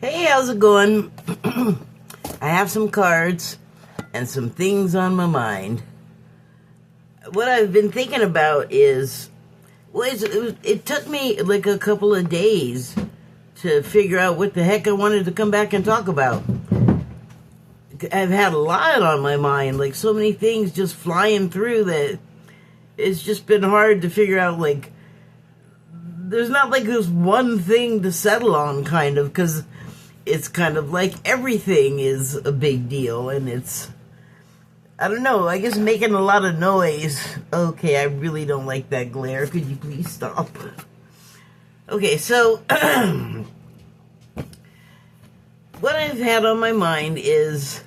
Hey, how's it going? I have some cards and some things on my mind. What I've been thinking about is, it took me like a couple of days to figure out what the heck I wanted to come back and talk about. I've had a lot on my mind, like so many things just flying through that it's just been hard to figure out, like, there's not like this one thing to settle on, kind of, because it's kind of like everything is a big deal, and it's, I don't know, I guess making a lot of noise. Okay, I really don't like that glare. Could you please stop? Okay, so what I've had on my mind is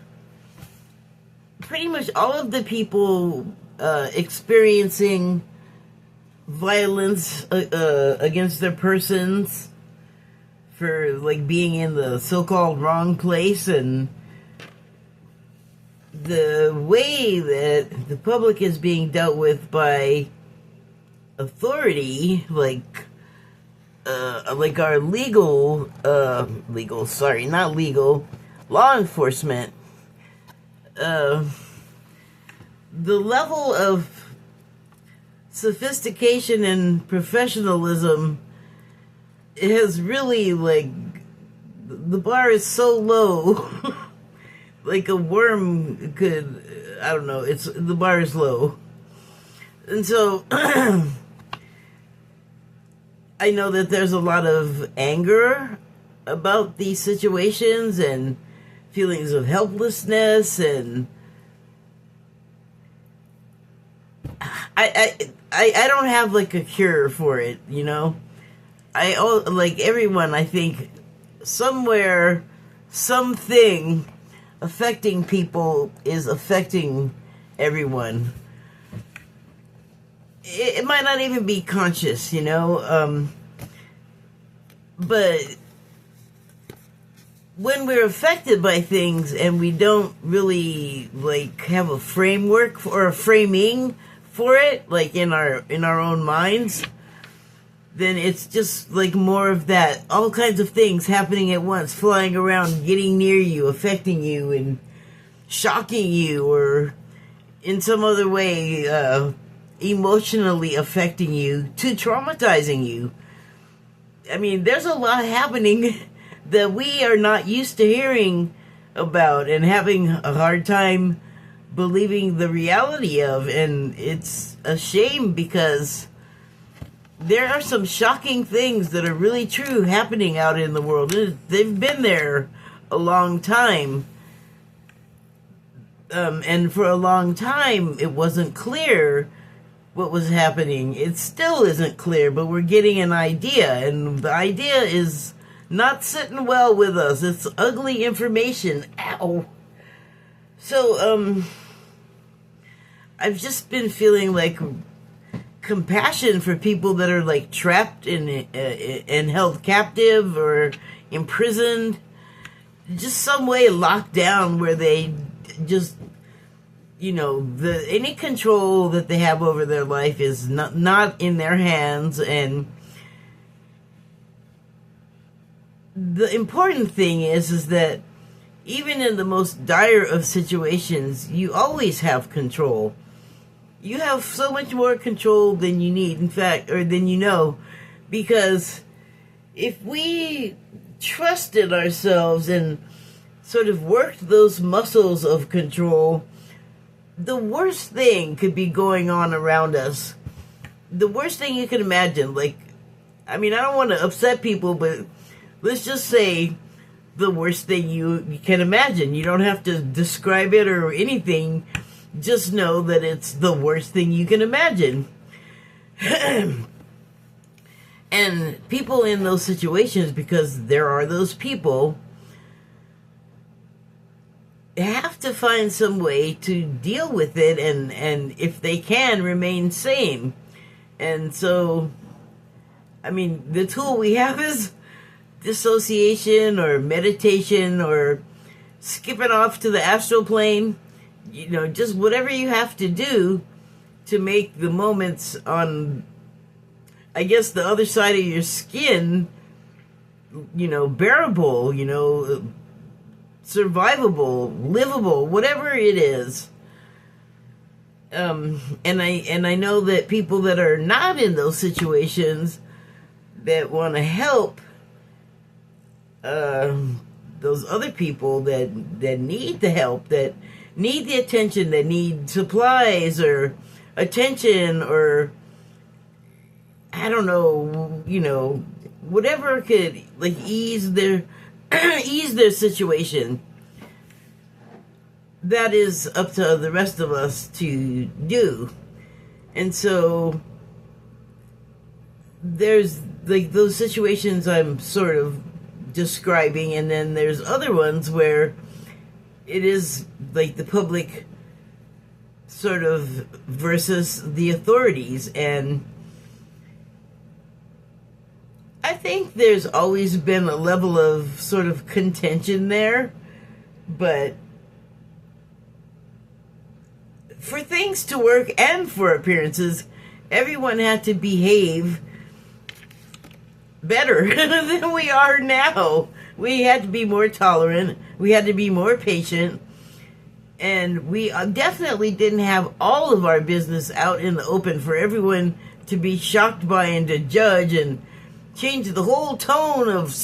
pretty much all of the people experiencing violence against their persons for, like, being in the so-called wrong place, and the way that the public is being dealt with by authority, like our law enforcement. The level of sophistication and professionalism has really, like, the bar is so low. Like a worm could, I don't know, the bar is low. And so I know that there's a lot of anger about these situations and feelings of helplessness, and I don't have, like, a cure for it, you know? Like everyone, I think somewhere, something affecting people is affecting everyone. It might not even be conscious, you know? But when we're affected by things and we don't really, like, have a framework or a framing for it, like in our own minds, then it's just like more of that, all kinds of things happening at once, flying around, getting near you, affecting you, and shocking you, or in some other way emotionally affecting you, to traumatizing you. I mean, there's a lot happening that we are not used to hearing about and having a hard time believing the reality of, and it's a shame because there are some shocking things that are really true happening out in the world. They've been there a long time. And for a long time, it wasn't clear what was happening. It still isn't clear, but we're getting an idea. And the idea is not sitting well with us. It's ugly information. Ow. So, I've just been feeling like compassion for people that are, like, trapped and held captive or imprisoned, just some way locked down where they just, you know, any control that they have over their life is not in their hands. And the important thing is that even in the most dire of situations, you always have control. You have so much more control than you need, in fact, or than you know, because if we trusted ourselves and sort of worked those muscles of control, the worst thing could be going on around us. The worst thing you can imagine. Like, I mean, I don't want to upset people, but let's just say the worst thing you can imagine. You don't have to describe it or anything. Just know that it's the worst thing you can imagine. And people in those situations, because there are those people, have to find some way to deal with it, and if they can, remain sane. And so, I mean, the tool we have is dissociation or meditation or skipping off to the astral plane. You know, just whatever you have to do to make the moments on, I guess, the other side of your skin bearable, survivable, livable, whatever it is. And I know that people that are not in those situations that want to help those other people that need the help, that need the attention, that need supplies or attention, or I don't know, whatever could ease their situation. That is up to the rest of us to do. And so there's those situations I'm sort of describing, and then there's other ones where it is the public sort of versus the authorities. And I think there's always been a level of sort of contention there, but for things to work and for appearances, everyone had to behave better than we are now. We had to be more tolerant. We had to be more patient. And we definitely didn't have all of our business out in the open for everyone to be shocked by and to judge and change the whole tone of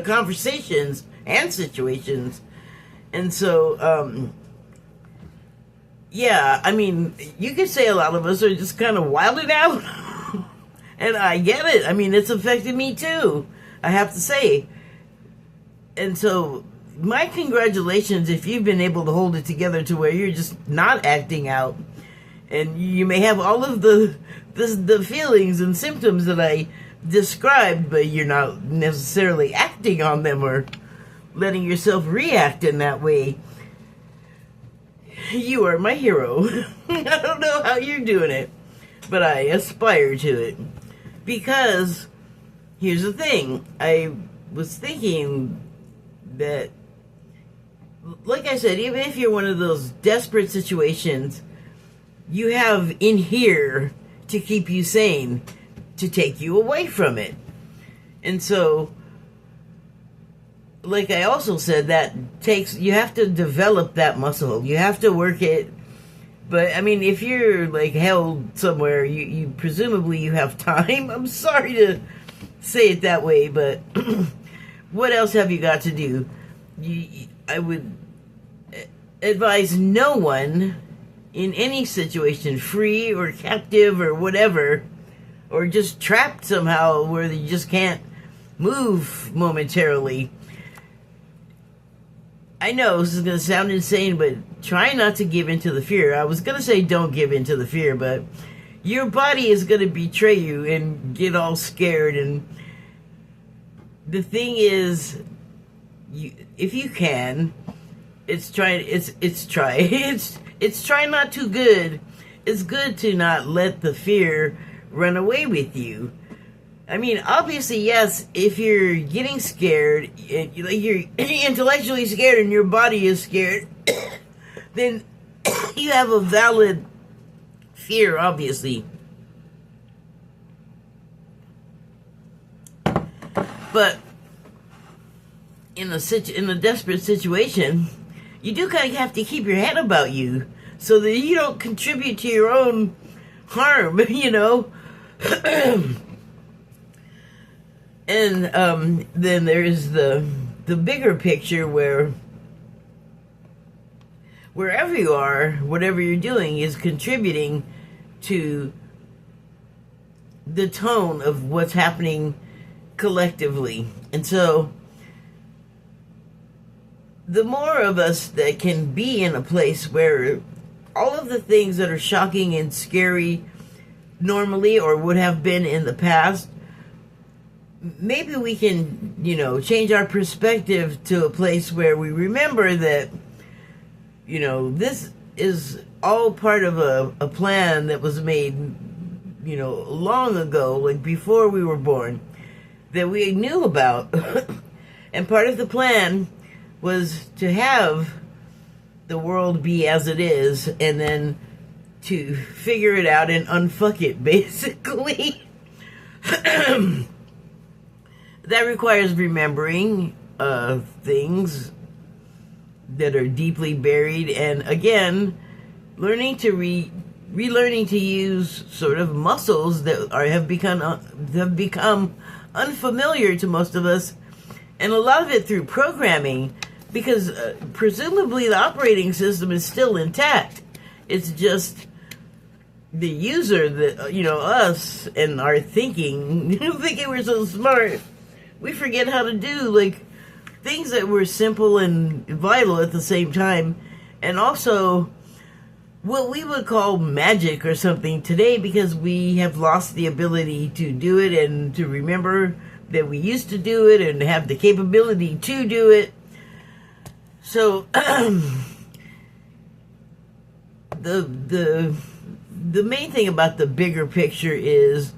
conversations and situations. And so, yeah, I mean, you could say a lot of us are just kind of wilded out. And I get it. I mean, it's affected me too, I have to say. And so, my congratulations if you've been able to hold it together to where you're just not acting out. And you may have all of the feelings and symptoms that I described, but you're not necessarily acting on them or letting yourself react in that way. You are my hero. I don't know how you're doing it, but I aspire to it. Because, here's the thing, I was thinking that, like I said, even if you're one of those desperate situations, you have in here to keep you sane, to take you away from it. And so, like I also said, you have to develop that muscle. You have to work it. But, I mean, if you're, held somewhere, you presumably you have time. I'm sorry to say it that way, but what else have you got to do? I would advise no one in any situation, free or captive or whatever, or just trapped somehow where you just can't move momentarily. I know this is going to sound insane, but try not to give in to the fear. I was going to say don't give in to the fear, but your body is going to betray you and get all scared. And the thing is, if you can, it's try not too good. It's good to not let the fear run away with you. I mean, obviously, yes, if you're getting scared, you're intellectually scared and your body is scared, then you have a valid fear, obviously. But in a desperate situation, you do kind of have to keep your head about you so that you don't contribute to your own harm, And then there's the bigger picture where wherever you are, whatever you're doing is contributing to the tone of what's happening collectively. And so the more of us that can be in a place where all of the things that are shocking and scary normally or would have been in the past, maybe we can, change our perspective to a place where we remember that, this is all part of a plan that was made, long ago, before we were born, that we knew about. And part of the plan was to have the world be as it is, and then to figure it out and unfuck it, basically. that requires remembering things that are deeply buried, and again, learning to relearning to use sort of muscles that have become unfamiliar to most of us, and a lot of it through programming, because presumably the operating system is still intact. It's just the user, that us and our thinking, thinking we're so smart, we forget how to do like things that were simple and vital at the same time, and also what we would call magic or something today, because we have lost the ability to do it and to remember that we used to do it and have the capability to do it. So the main thing about the bigger picture is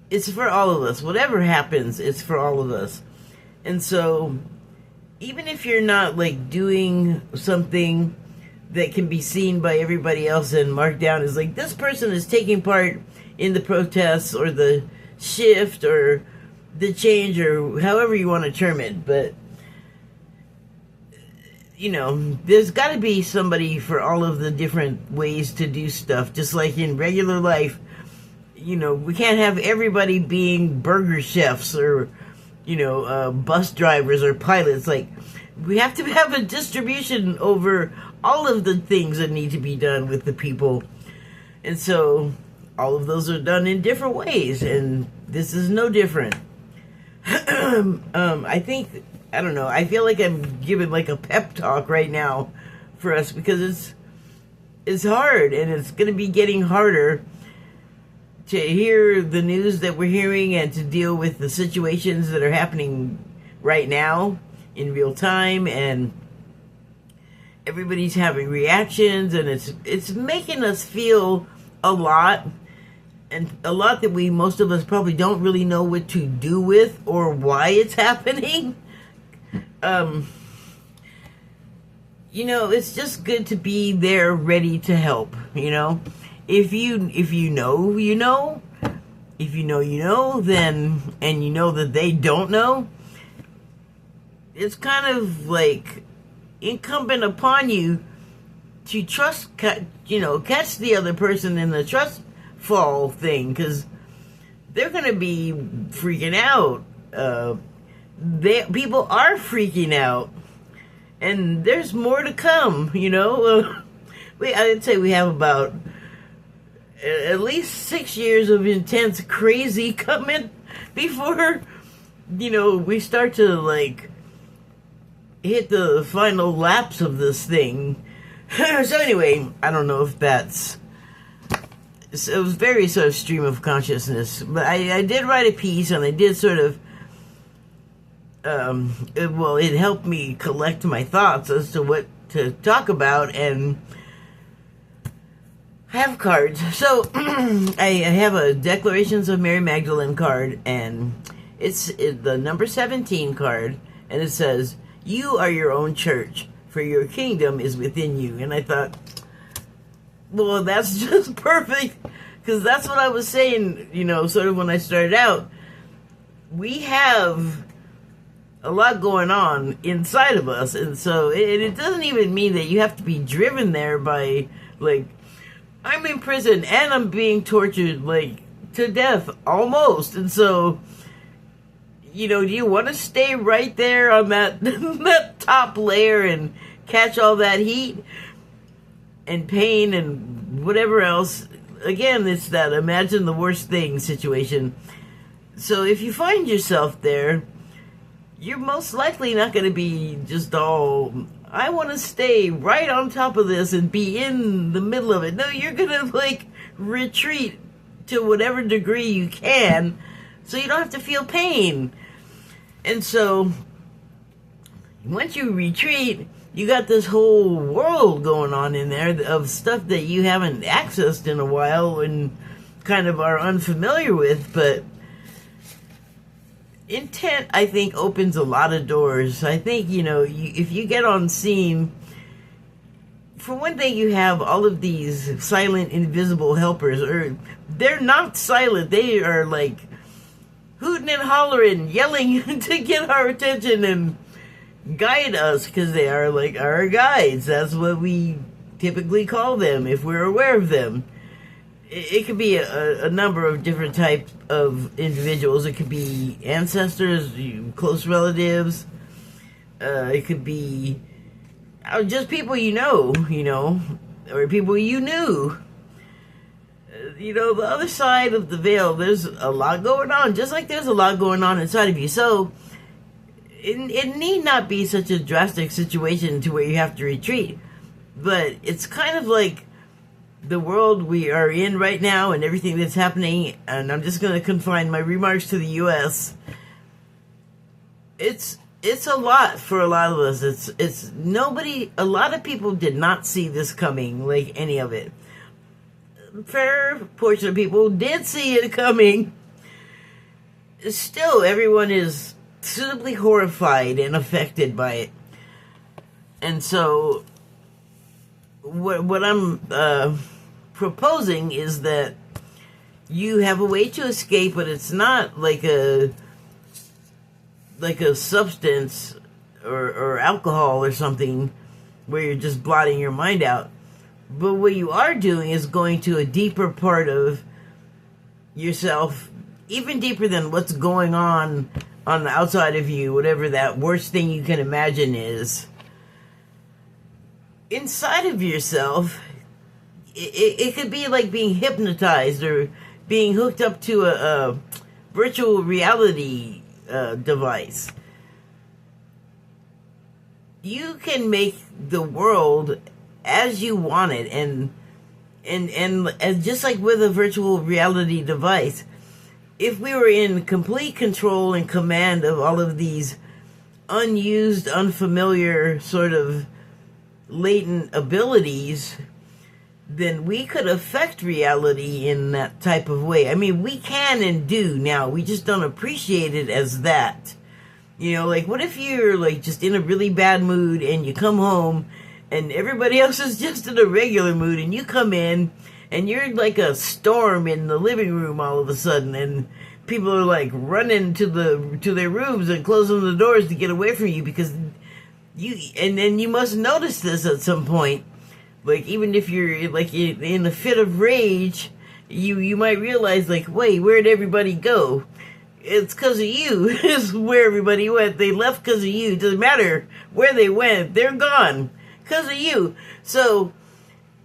it's for all of us. Whatever happens, it's for all of us. And so even if you're not like doing something that can be seen by everybody else and marked down as like, this person is taking part in the protests or the shift or the change or however you want to term it, but there's got to be somebody for all of the different ways to do stuff, just like in regular life. We can't have everybody being burger chefs or bus drivers or pilots. Like, we have to have a distribution over all of the things that need to be done with the people. And so all of those are done in different ways, and this is no different. I don't know, I feel like I'm giving like a pep talk right now for us, because it's hard, and it's going to be getting harder to hear the news that we're hearing and to deal with the situations that are happening right now in real time, and everybody's having reactions, and it's making us feel a lot, and a lot that most of us probably don't really know what to do with or why it's happening. It's just good to be there ready to help. If you know, if you know, then, and that they don't know, it's kind of like incumbent upon you to catch the other person in the trust fall thing, because they're going to be freaking out. People are freaking out, and there's more to come. I'd say we have about at least 6 years of intense crazy coming before we start to like hit the final laps of this thing. So anyway, I don't know if it was very sort of stream of consciousness, but I did write a piece, and I did sort of it helped me collect my thoughts as to what to talk about and have cards. So I have a Declarations of Mary Magdalene card, and it's the number 17 card, and it says, "You are your own church, for your kingdom is within you." And I thought, well, that's just perfect, because that's what I was saying, sort of when I started out. We have a lot going on inside of us, and so it doesn't even mean that you have to be driven there by, like, I'm in prison and I'm being tortured, like, to death, almost. And so, do you want to stay right there on that that top layer and catch all that heat and pain and whatever else? Again, it's that imagine the worst thing situation. So if you find yourself there, you're most likely not going to be just all, I want to stay right on top of this and be in the middle of it. No, you're going to, like, retreat to whatever degree you can so you don't have to feel pain. And so once you retreat, you got this whole world going on in there of stuff that you haven't accessed in a while and kind of are unfamiliar with, but intent, I think, opens a lot of doors. I think, if you get on scene, for one thing, you have all of these silent, invisible helpers, or they're not silent. They are like, hooting and hollering, yelling to get our attention and guide us, because they are like our guides. That's what we typically call them if we're aware of them. It could be a number of different types of individuals. It could be ancestors, close relatives. It could be just people you know, or people you knew. The other side of the veil, there's a lot going on, just like there's a lot going on inside of you. So it need not be such a drastic situation to where you have to retreat. But it's kind of like the world we are in right now and everything that's happening, and I'm just going to confine my remarks to the U.S. It's a lot for a lot of us. It's nobody. A lot of people did not see this coming, like any of it. A fair portion of people did see it coming. Still, everyone is suitably horrified and affected by it. And so, what I'm proposing is that you have a way to escape, but it's not like a substance or alcohol or something where you're just blotting your mind out. But what you are doing is going to a deeper part of yourself, even deeper than what's going on the outside of you, whatever that worst thing you can imagine is. Inside of yourself, it could be like being hypnotized or being hooked up to a virtual reality device. You can make the world as you want it, and just like with a virtual reality device, if we were in complete control and command of all of these unused, unfamiliar, sort of latent abilities, then we could affect reality in that type of way. I mean, we can and do now. We just don't appreciate it as that. Like, what if you're, like, just in a really bad mood and you come home and everybody else is just in a regular mood, and you come in and you're like a storm in the living room all of a sudden, and people are, like, running to their rooms and closing the doors to get away from you because and then you must notice this at some point. Like, even if you're, like, in a fit of rage, you might realize, like, wait, where'd everybody go? It's because of you is where everybody went. They left because of you. It doesn't matter where they went. They're gone because of you. So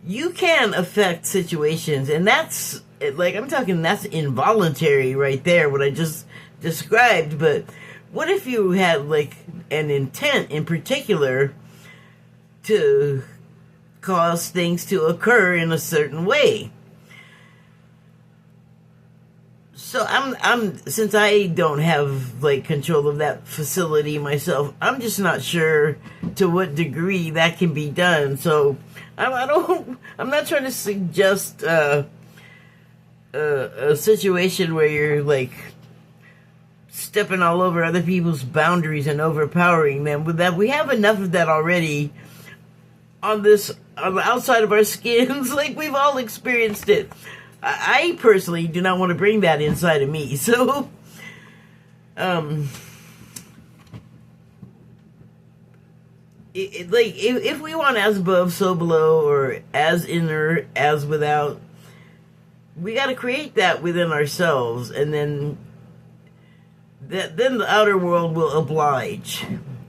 you can affect situations, and that's, like, I'm talking, that's involuntary right there, what I just described. But what if you had, like, an intent in particular to cause things to occur in a certain way? So I'm since I don't have, like, control of that facility myself, I'm just not sure to what degree that can be done. So I'm not trying to suggest a situation where you're, like, stepping all over other people's boundaries and overpowering them. With that, we have enough of that already on the outside of our skins. Like, we've all experienced it. I personally do not want to bring that inside of me. So, if we want as above, so below, or as inner, as without, we got to create that within ourselves, and then the outer world will oblige.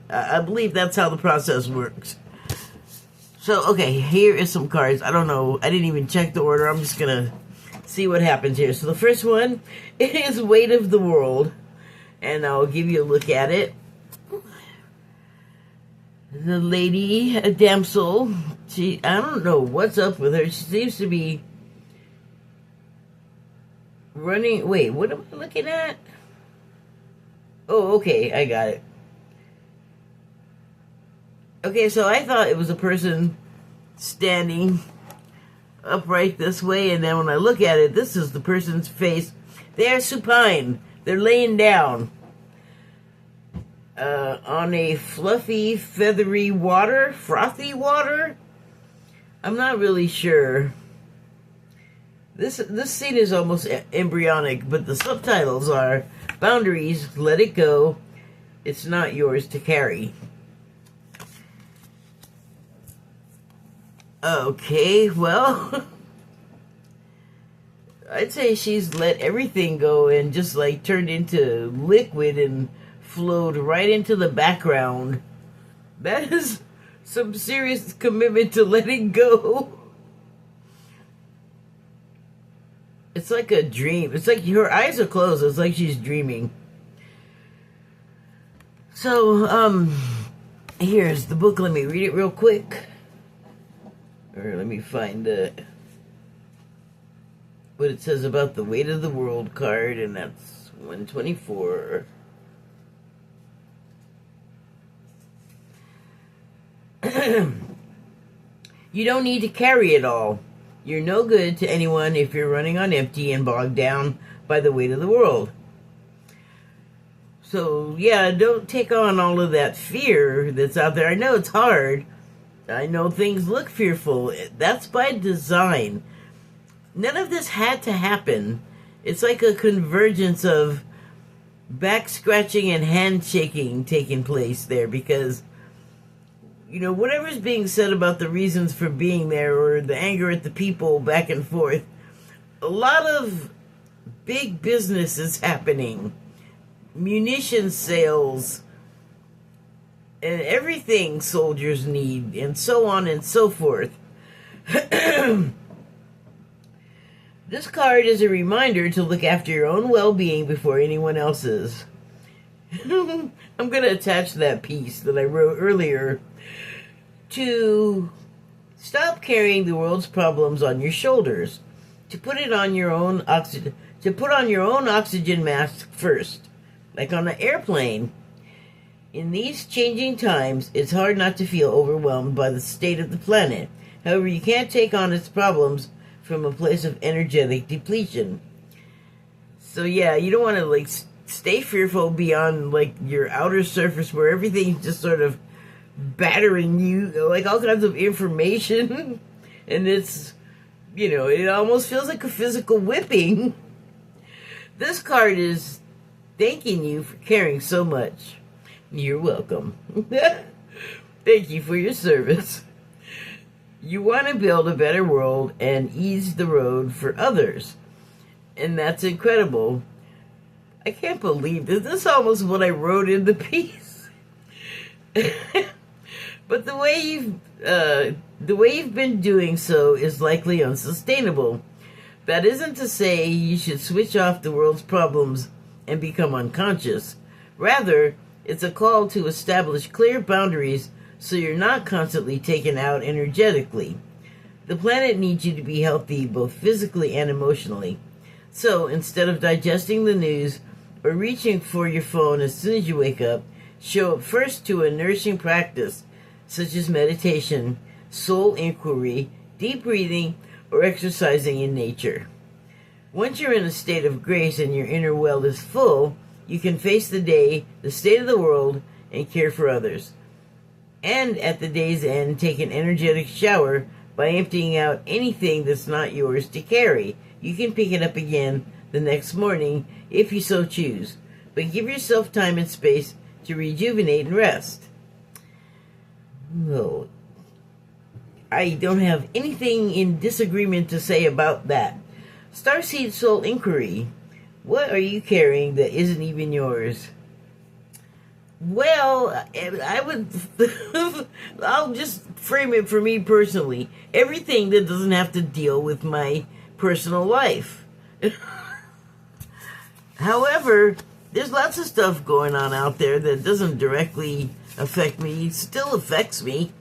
I believe that's how the process works. So, okay, here is some cards. I don't know. I didn't even check the order. I'm just going to see what happens here. So the first one is Weight of the World, and I'll give you a look at it. The lady, a damsel, I don't know what's up with her. She seems to be running. Wait, what am I looking at? Oh, okay, I got it. Okay, so I thought it was a person standing upright this way, and then when I look at it, this is the person's face. They're supine. They're laying down on a fluffy, feathery water, frothy water. I'm not really sure. This scene is almost embryonic, but the subtitles are boundaries, let it go. It's not yours to carry. Okay, well, I'd say she's let everything go and just like turned into liquid and flowed right into the background. That is some serious commitment to letting go. It's like a dream. It's like her eyes are closed. It's like she's dreaming. So, here's the book. Let me read it real quick. Or let me find what it says about the Weight of the World card, and that's 124. You don't need to carry it all. You're no good to anyone if you're running on empty and bogged down by the weight of the world. So, yeah, don't take on all of that fear that's out there. I know it's hard. I know things look fearful. That's by design. None of this had to happen. It's like a convergence of back scratching and handshaking taking place there, because whatever's being said about the reasons for being there or the anger at the people back and forth, a lot of big business is happening. Munition sales and everything soldiers need, and so on and so forth. This card is a reminder to look after your own well-being before anyone else's. I'm going to attach that piece that I wrote earlier. To stop carrying the world's problems on your shoulders, to put on your own oxygen mask first, like on an airplane. In these changing times, it's hard not to feel overwhelmed by the state of the planet. However, you can't take on its problems from a place of energetic depletion. So yeah, you don't want to stay fearful beyond your outer surface where everything's just sort of battering you, all kinds of information, and it's, it almost feels like a physical whipping. This card is thanking you for caring so much. You're welcome. Thank you for your service. You want to build a better world and ease the road for others, and that's incredible. I can't believe this. This is almost what I wrote in the piece. But the way you've been doing so is likely unsustainable. That isn't to say you should switch off the world's problems and become unconscious. Rather, it's a call to establish clear boundaries so you're not constantly taken out energetically. The planet needs you to be healthy both physically and emotionally. So instead of digesting the news or reaching for your phone as soon as you wake up, show up first to a nourishing practice such as meditation, soul inquiry, deep breathing, or exercising in nature. Once you're in a state of grace and your inner well is full, you can face the day, the state of the world, and care for others. And at the day's end, take an energetic shower by emptying out anything that's not yours to carry. You can pick it up again the next morning if you so choose, but give yourself time and space to rejuvenate and rest. No, I don't have anything in disagreement to say about that. Starseed Soul Inquiry. What are you carrying that isn't even yours? Well, I would... I'll just frame it for me personally. Everything that doesn't have to deal with my personal life. However, there's lots of stuff going on out there that doesn't directly affect me. It still affects me.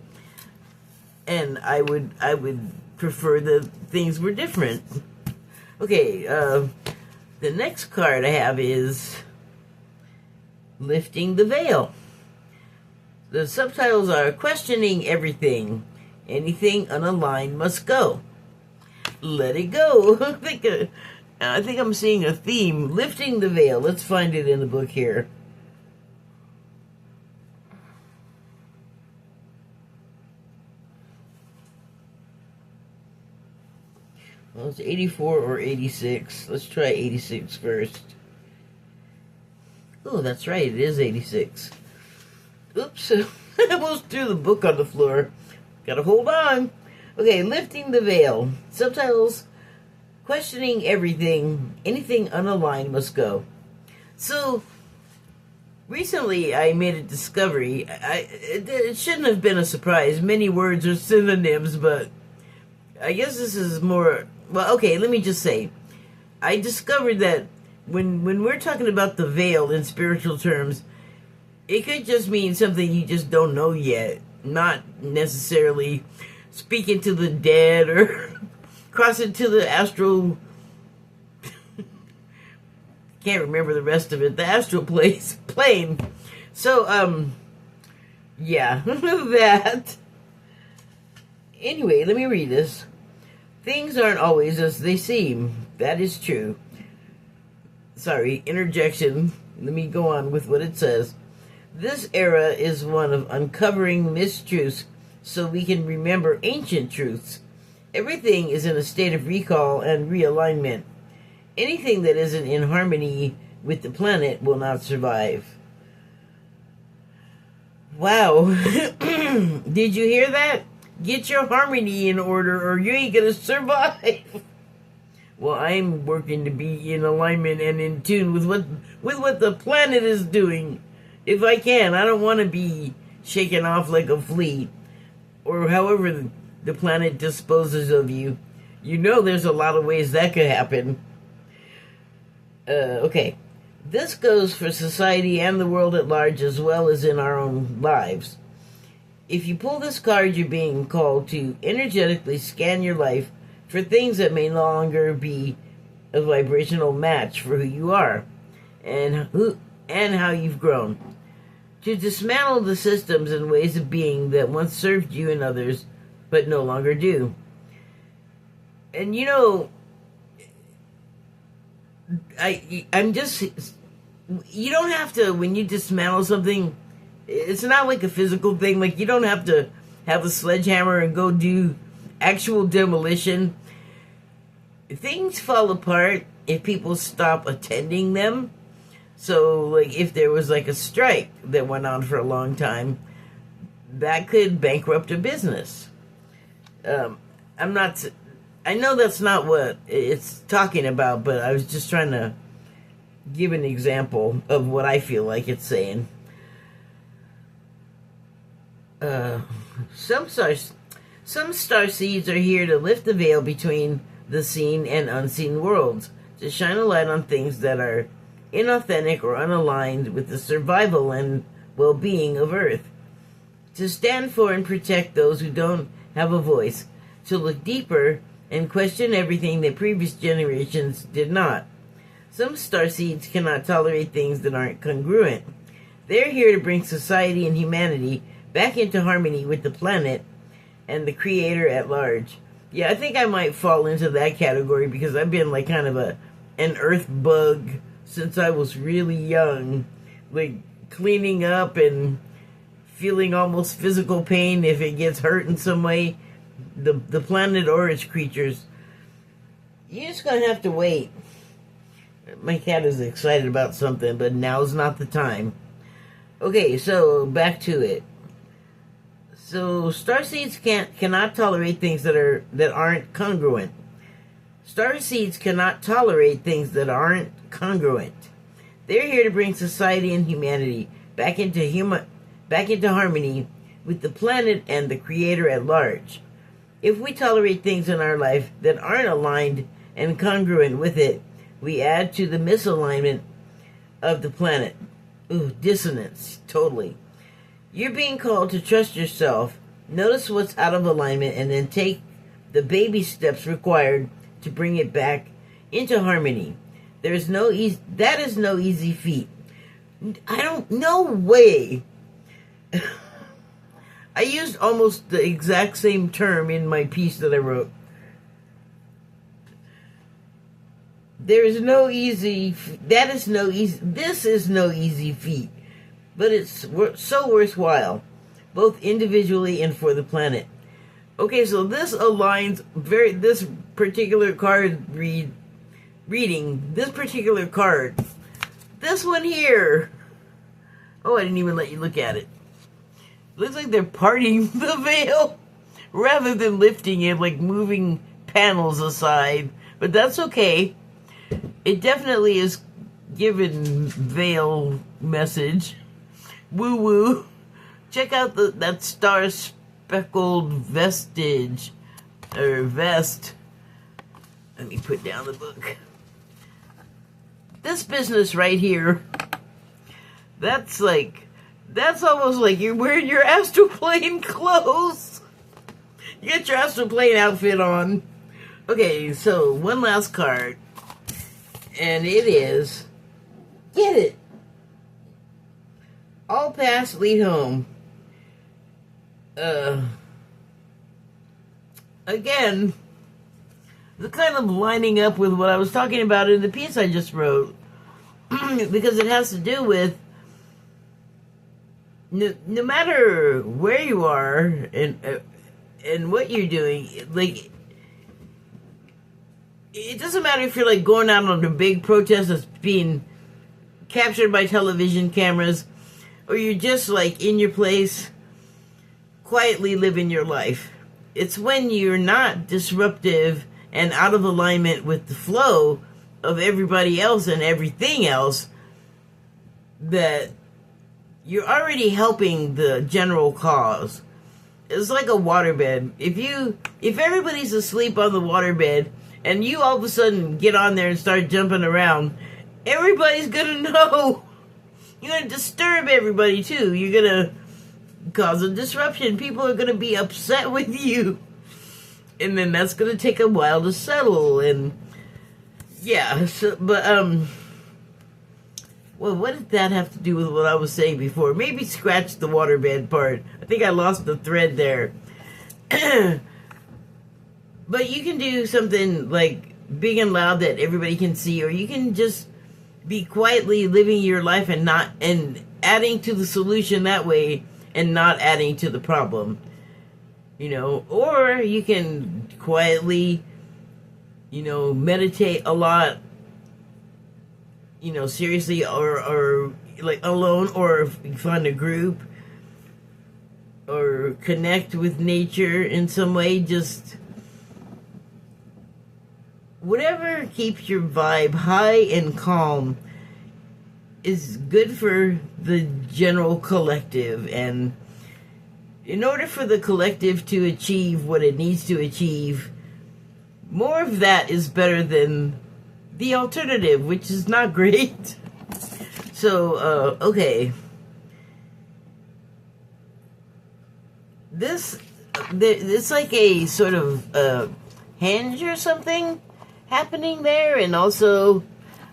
And I would prefer that things were different. Okay, the next card I have is Lifting the Veil. The subtitles are Questioning Everything. Anything unaligned must go. Let it go. I think I'm seeing a theme. Lifting the Veil. Let's find it in the book here. Well, it's 84 or 86. Let's try 86 first. Oh, that's right, it is 86. Oops, I almost threw the book on the floor. Gotta hold on. Okay, lifting the veil. Subtitles, questioning everything. Anything unaligned must go. So, recently I made a discovery. It shouldn't have been a surprise. Many words are synonyms, but I guess this is more... Well, okay, let me just say. I discovered that when we're talking about the veil in spiritual terms, it could just mean something you just don't know yet. Not necessarily speaking to the dead or crossing to the astral... Can't remember the rest of it. The astral plane. So, yeah, that. Anyway, let me read this. Things aren't always as they seem. That is true. Sorry, interjection. Let me go on with what it says. This era is one of uncovering mistruths so we can remember ancient truths. Everything is in a state of recall and realignment. Anything that isn't in harmony with the planet will not survive. Wow. Did you hear that? Get your harmony in order or you ain't gonna survive. Well, I'm working to be in alignment and in tune with what the planet is doing. If I can, I don't want to be shaken off like a flea. Or however the planet disposes of you. You know there's a lot of ways that could happen. Okay. This goes for society and the world at large as well as in our own lives. If you pull this card, you're being called to energetically scan your life for things that may no longer be a vibrational match for who you are and how you've grown. To dismantle the systems and ways of being that once served you and others, but no longer do. And you know, I'm just... You don't have to, when you dismantle something, it's not like a physical thing. Like, you don't have to have a sledgehammer and go do actual demolition. Things fall apart if people stop attending them. So, like, if there was, like, a strike that went on for a long time, that could bankrupt a business. I know that's not what it's talking about, but I was just trying to give an example of what I feel like it's saying. Some star seeds are here to lift the veil between the seen and unseen worlds, to shine a light on things that are inauthentic or unaligned with the survival and well-being of Earth, to stand for and protect those who don't have a voice, to look deeper and question everything that previous generations did not. Some starseeds cannot tolerate things that aren't congruent. They're here to bring society and humanity back into harmony with the planet and the Creator at large. Yeah, I think I might fall into that category because I've been like kind of an earth bug since I was really young. Like cleaning up and feeling almost physical pain if it gets hurt in some way. The planet or its creatures. You're just gonna have to wait. My cat is excited about something, but now's not the time. Okay, so back to it. So starseeds cannot tolerate things that aren't congruent. Starseeds cannot tolerate things that aren't congruent. They're here to bring society and humanity back into harmony with the planet and the Creator at large. If we tolerate things in our life that aren't aligned and congruent with it, we add to the misalignment of the planet. Ooh, dissonance, totally. You're being called to trust yourself, notice what's out of alignment, and then take the baby steps required to bring it back into harmony. That is no easy feat. No way. I used almost the exact same term in my piece that I wrote. This is no easy feat, but it's so worthwhile, both individually and for the planet. Okay, so this aligns this particular card reading, this particular card, this one here. Oh, I didn't even let you look at it. Looks like they're parting the veil rather than lifting it, like moving panels aside. But that's okay. It definitely is given veil message. Woo woo. Check out that star speckled vestige or vest. Let me put down the book. This business right here, that's almost like you're wearing your astral plane clothes. You get your astral plane outfit on. Okay, so one last card. And it is, get it, all paths lead home. Again, the kind of lining up with what I was talking about in the piece I just wrote. Because it has to do with no matter where you are and what you're doing, like, it doesn't matter if you're like going out on a big protest that's being captured by television cameras, or you're just like in your place quietly living your life. It's when you're not disruptive and out of alignment with the flow of everybody else and everything else that you're already helping the general cause. It's like a waterbed. If everybody's asleep on the waterbed and you all of a sudden get on there and start jumping around, everybody's gonna know. You're gonna disturb everybody too. You're gonna cause a disruption. People are gonna be upset with you. And then that's gonna take a while to settle. And yeah, well, what did that have to do with what I was saying before? Maybe scratch the waterbed part. I think I lost the thread there. But you can do something like big and loud that everybody can see, or you can just be quietly living your life and adding to the solution that way and not adding to the problem. Or you can quietly, meditate a lot, seriously, or like alone, or find a group, or connect with nature in some way. Just whatever keeps your vibe high and calm is good for the general collective. And in order for the collective to achieve what it needs to achieve, more of that is better than the alternative, which is not great. So, okay. It's like a sort of hinge or something happening there, and also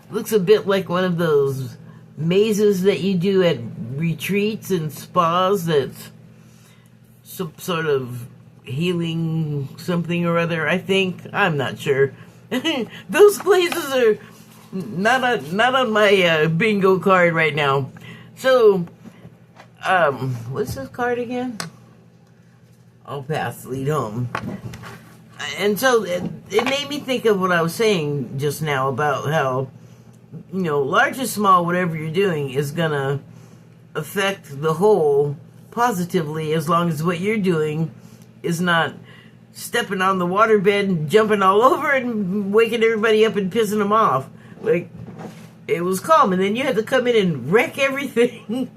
looks a bit like one of those mazes that you do at retreats and spas that's some sort of healing something or other, I think. I'm not sure. Those places are not on my bingo card right now. So, what's this card again? All paths lead home. And so it made me think of what I was saying just now about how, large or small, whatever you're doing is gonna affect the whole positively, as long as what you're doing is not stepping on the waterbed and jumping all over and waking everybody up and pissing them off. Like, it was calm, and then you had to come in and wreck everything.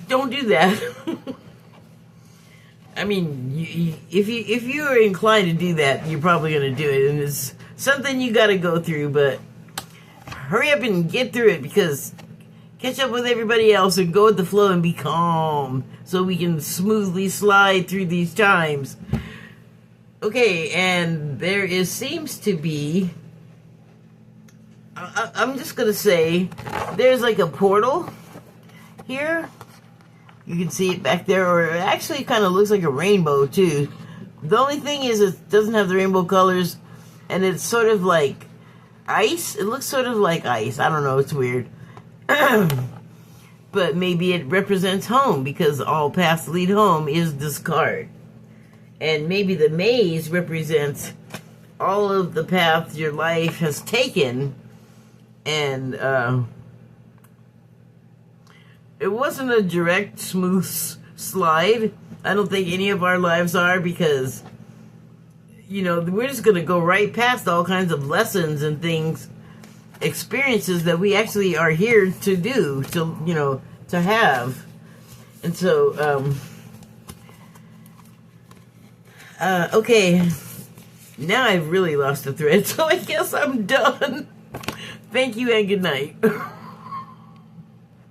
Don't do that. I mean, if you're inclined to do that, you're probably going to do it, and it's something you got to go through, but hurry up and get through it, because catch up with everybody else and go with the flow and be calm so we can smoothly slide through these times. Okay, and there seems to be, I'm just going to say, there's like a portal here. You can see it back there, or it actually kind of looks like a rainbow too. The only thing is it doesn't have the rainbow colors, and it's sort of like ice. It looks sort of like ice. I don't know, it's weird. But maybe it represents home, because all paths lead home is this card. And maybe the maze represents all of the paths your life has taken, and it wasn't a direct, smooth slide. I don't think any of our lives are, because, you know, we're just going to go right past all kinds of lessons and things, experiences that we actually are here to do, to, you know, to have. And so, okay, now I've really lost the thread, so I guess I'm done. Thank you and good night.